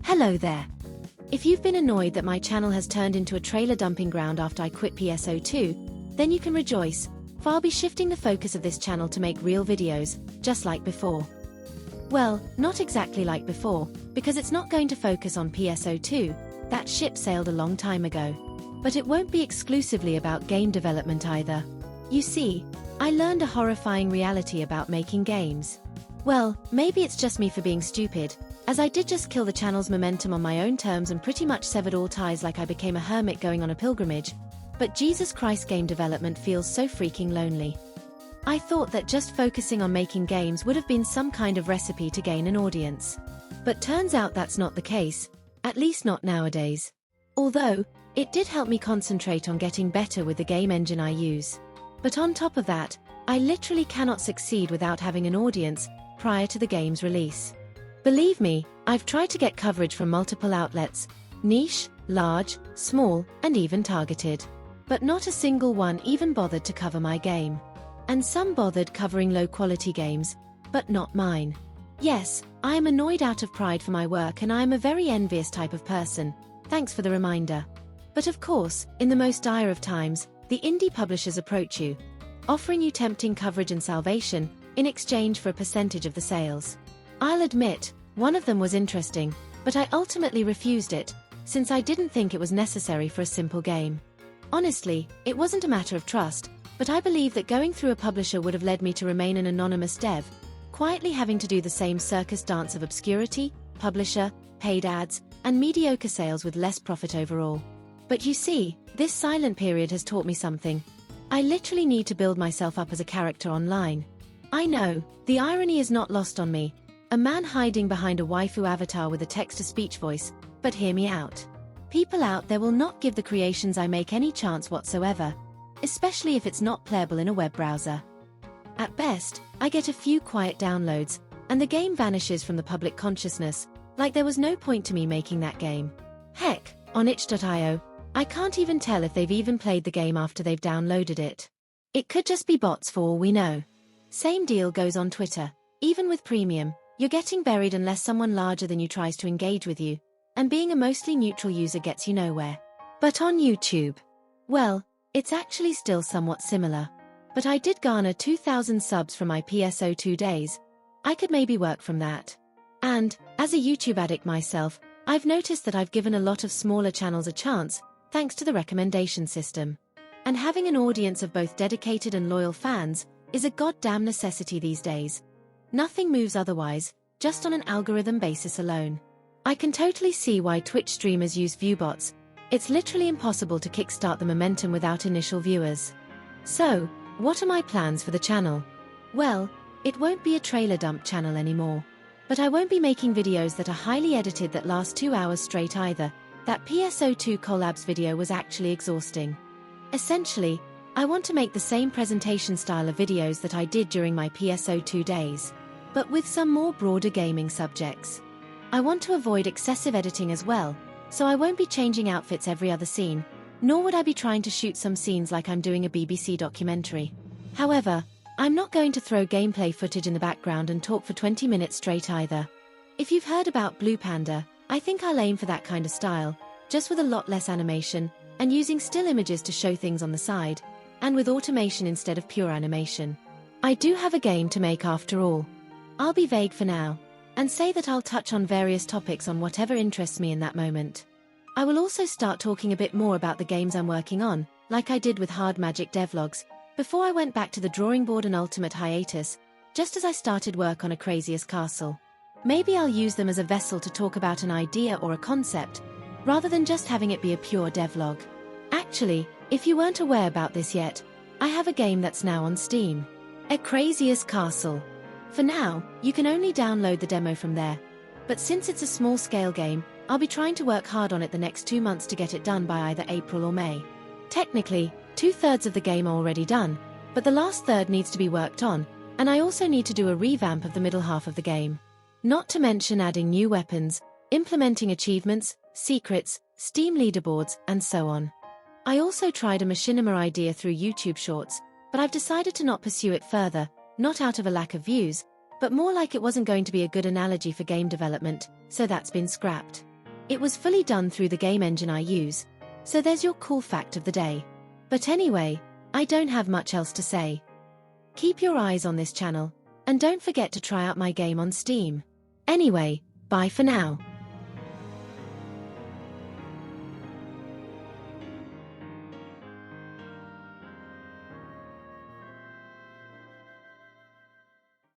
Hello there. If you've been annoyed that my channel has turned into a trailer dumping ground after I quit PSO2, then you can rejoice, for I'll be shifting the focus of this channel to make real videos, just like before. Well, not exactly like before, because it's not going to focus on PSO2, that ship sailed a long time ago. But it won't be exclusively about game development either. You see, I learned a horrifying reality about making games. Well, maybe it's just me for being stupid, as I did just kill the channel's momentum on my own terms and pretty much severed all ties like I became a hermit going on a pilgrimage, but Jesus Christ, game development feels so freaking lonely. I thought that just focusing on making games would have been some kind of recipe to gain an audience. But turns out that's not the case, at least not nowadays. Although, it did help me concentrate on getting better with the game engine I use. But on top of that, I literally cannot succeed without having an audience prior to the game's release. Believe me, I've tried to get coverage from multiple outlets, niche, large, small, and even targeted. But not a single one even bothered to cover my game. And some bothered covering low-quality games, but not mine. Yes, I am annoyed out of pride for my work and I am a very envious type of person, thanks for the reminder. But of course, in the most dire of times, the indie publishers approach you, offering you tempting coverage and salvation, in exchange for a percentage of the sales. I'll admit, one of them was interesting, but I ultimately refused it, since I didn't think it was necessary for a simple game. Honestly, it wasn't a matter of trust, but I believe that going through a publisher would have led me to remain an anonymous dev, quietly having to do the same circus dance of obscurity, publisher, paid ads, and mediocre sales with less profit overall. But you see, this silent period has taught me something. I literally need to build myself up as a character online. I know, the irony is not lost on me. A man hiding behind a waifu avatar with a text-to-speech voice, but hear me out. People out there will not give the creations I make any chance whatsoever, especially if it's not playable in a web browser. At best, I get a few quiet downloads, and the game vanishes from the public consciousness, like there was no point to me making that game. Heck, on itch.io, I can't even tell if they've even played the game after they've downloaded it. It could just be bots for all we know. Same deal goes on Twitter. Even with premium, you're getting buried unless someone larger than you tries to engage with you, and being a mostly neutral user gets you nowhere. But on YouTube, well, it's actually still somewhat similar. But I did garner 2,000 subs from my PSO2 days. I could maybe work from that. And, as a YouTube addict myself, I've noticed that I've given a lot of smaller channels a chance, thanks to the recommendation system. And having an audience of both dedicated and loyal fans is a goddamn necessity these days. Nothing moves otherwise, just on an algorithm basis alone. I can totally see why Twitch streamers use viewbots. It's literally impossible to kickstart the momentum without initial viewers. So, what are my plans for the channel? Well, it won't be a trailer dump channel anymore. But I won't be making videos that are highly edited that last 2 hours straight either. That PSO2 collabs video was actually exhausting. Essentially, I want to make the same presentation style of videos that I did during my PSO2 days, but with some more broader gaming subjects. I want to avoid excessive editing as well, so I won't be changing outfits every other scene, nor would I be trying to shoot some scenes like I'm doing a BBC documentary. However, I'm not going to throw gameplay footage in the background and talk for 20 minutes straight either. If you've heard about Blue Panda, I think I'll aim for that kind of style, just with a lot less animation, and using still images to show things on the side, and with automation instead of pure animation. I do have a game to make after all. I'll be vague for now, and say that I'll touch on various topics on whatever interests me in that moment. I will also start talking a bit more about the games I'm working on, like I did with Hard Magic devlogs, before I went back to the drawing board and ultimate hiatus, just as I started work on a Craziest Castle. Maybe I'll use them as a vessel to talk about an idea or a concept, rather than just having it be a pure devlog. Actually, if you weren't aware about this yet, I have a game that's now on Steam. A Craziest Castle. For now, you can only download the demo from there. But since it's a small-scale game, I'll be trying to work hard on it the next 2 months to get it done by either April or May. Technically, 2/3 of the game are already done, but the last third needs to be worked on, and I also need to do a revamp of the middle half of the game. Not to mention adding new weapons, implementing achievements, secrets, Steam leaderboards, and so on. I also tried a machinima idea through YouTube Shorts, but I've decided to not pursue it further, not out of a lack of views, but more like it wasn't going to be a good analogy for game development, so that's been scrapped. It was fully done through the game engine I use, so there's your cool fact of the day. But anyway, I don't have much else to say. Keep your eyes on this channel, and don't forget to try out my game on Steam. Anyway, bye for now.